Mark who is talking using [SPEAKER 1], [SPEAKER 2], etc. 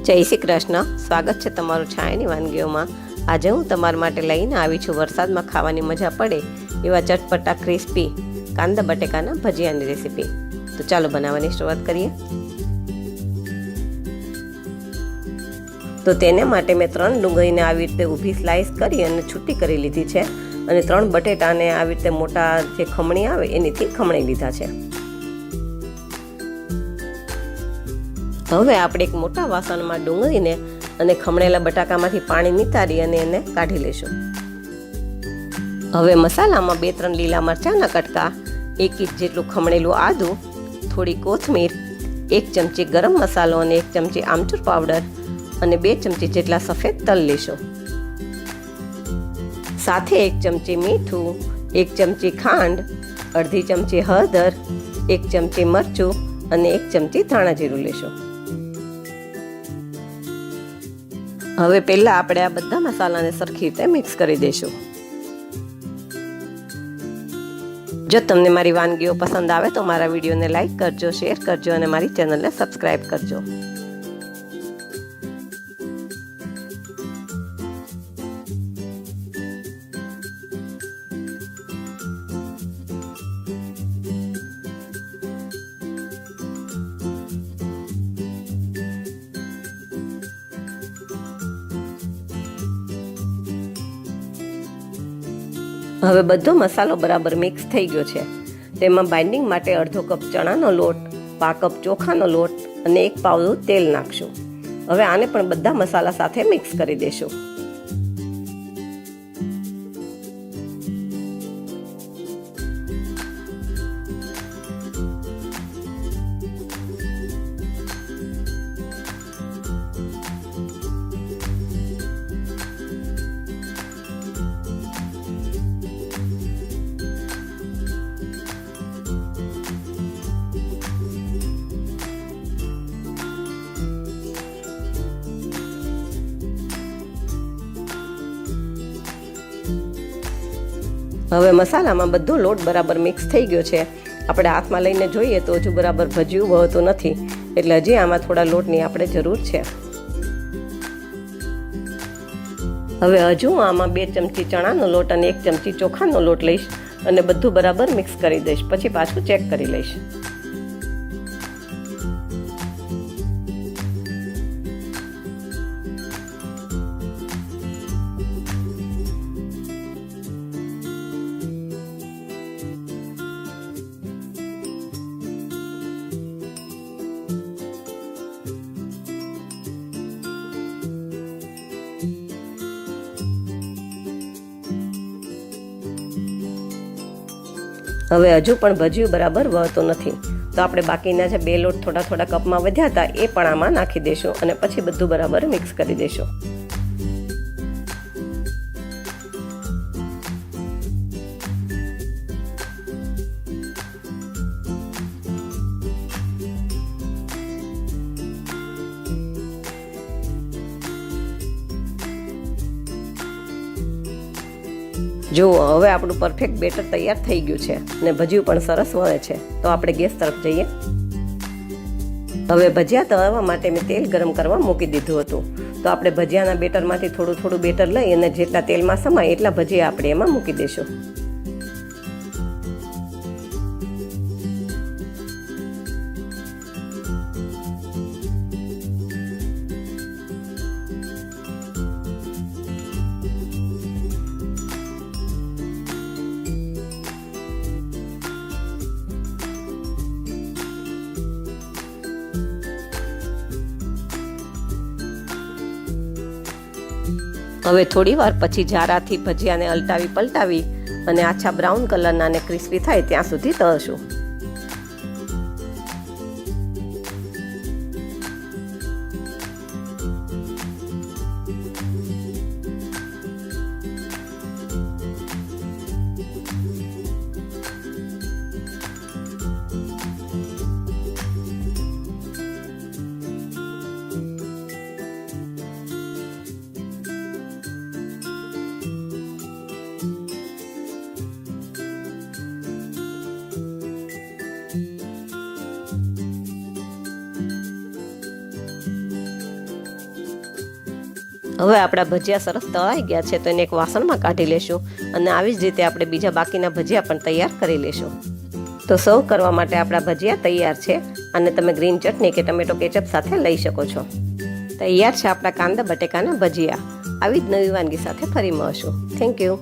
[SPEAKER 1] જય શ્રી કૃષ્ણ. સ્વાગત છે તમારું છાયાની વાનગીઓમાં. આજે હું તમારા માટે લઈને આવી છું વરસાદમાં ખાવાની મજા પડે એવા ચટપટા ક્રિસ્પી કાંદા બટેકાના ભજીયાની રેસીપી. તો ચાલો બનાવવાની શરૂઆત કરીએ. તો તેને માટે મેં 3 ડુંગળીને આવી રીતે ઊભી સ્લાઇસ કરી અને છૂટી કરી લીધી છે અને 3 બટેટાને આવી રીતે મોટા જે ખમણી આવે એનીથી ખમણી લીધા છે. હવે આપણે એક મોટા વાસણમાં ડુંગળીને અને ખમણેલા બટાકામાંથી પાણી નિતારી અને એને કાઢી લઈશું. હવે મસાલામાં 2-3 લીલા મરચાંના કટકા, 1 ઇંચ જેટલું ખમણેલું આદું, થોડી કોથમીર, 1 ચમચી ગરમ મસાલો અને 1 ચમચી આમચૂર પાવડર અને 2 ચમચી જેટલા સફેદ તલ લઈશું. સાથે 1 ચમચી મીઠું, 1 ચમચી ખાંડ, અડધી ચમચી હળદર, 1 ચમચી મરચું અને 1 ચમચી ધાણા જીરું લઈશું. હવે પહેલા આપણે આ બધા મસાલાને સરખી રીતે મિક્સ કરી દઈશું. જો તમને મારી વાનગીઓ પસંદ આવે તો મારા વિડીયોને લાઈક કરજો, શેર કરજો અને મારી ચેનલને સબસ્ક્રાઈબ કરજો. હવે બધો મસાલો બરાબર મિક્સ થઈ ગયો છે. તેમાં બાઇન્ડિંગ માટે અડધો કપ ચણાનો લોટ, પા કપ ચોખાનો લોટ અને 1 પાવડું તેલ નાખશું. હવે આને પણ બધા મસાલા સાથે મિક્સ કરી દેશું. હવે મસાલામાં બધો લોટ બરાબર મિક્સ થઈ ગયો છે. આપણે હાથમાં લઈને જોઈએ તો હજુ બરાબર ભજીયું વળતું નથી, એટલે હજી આમાં થોડા લોટની આપણે જરૂર છે. હવે હજુ હું આમાં 2 ચમચી ચણાનો લોટ અને 1 ચમચી ચોખાનો લોટ લઈશ અને બધું બરાબર મિક્સ કરી દઈશ. પછી પાછું ચેક કરી લઈશ. હવે હજુ પણ ભજીયું બરાબર વળતો નથી, તો આપણે બાકીના જે 2 લોટ થોડા કપમાં વધ્યા હતા એ પણ આમાં નાખી દઈશું અને પછી બધું બરાબર મિક્સ કરી દઈશું. જો હવે આપણું પરફેક્ટ બેટર તૈયાર થઈ ગયું છે અને ભજીયું પણ સરસ વળે છે. તો આપણે ગેસ તરફ જઈએ. હવે ભજીયા તળવા માટે મેં તેલ ગરમ કરવા મૂકી દીધું હતું. તો આપણે ભજીયાના બેટરમાંથી થોડું બેટર લઈ અને જેટલા તેલમાં સમાય એટલા ભજીયા આપણે એમાં મૂકી દઈશું. હવે થોડી વાર પછી જારાથી ભજીયાને અલટાવી પલટાવી અને આછા બ્રાઉન કલરના અને ક્રિસ્પી થાય ત્યાં સુધી તળશું. હવે આપણા ભજીયા સરસ તળાઈ ગયા છે તો એને એક વાસણમાં કાઢી લેશું અને આવી જ રીતે આપણે બીજા બાકીના ભજીયા પણ તૈયાર કરી લેશું. તો સર્વ કરવા માટે આપણા ભજીયા તૈયાર છે અને તમે ગ્રીન ચટણી કે ટમેટો કેચઅપ સાથે લઈ શકો છો. તૈયાર છે આપણા કાંદા બટેકાના ભજીયા. આવી જ નવી વાનગી સાથે ફરી મળશું. Thank you.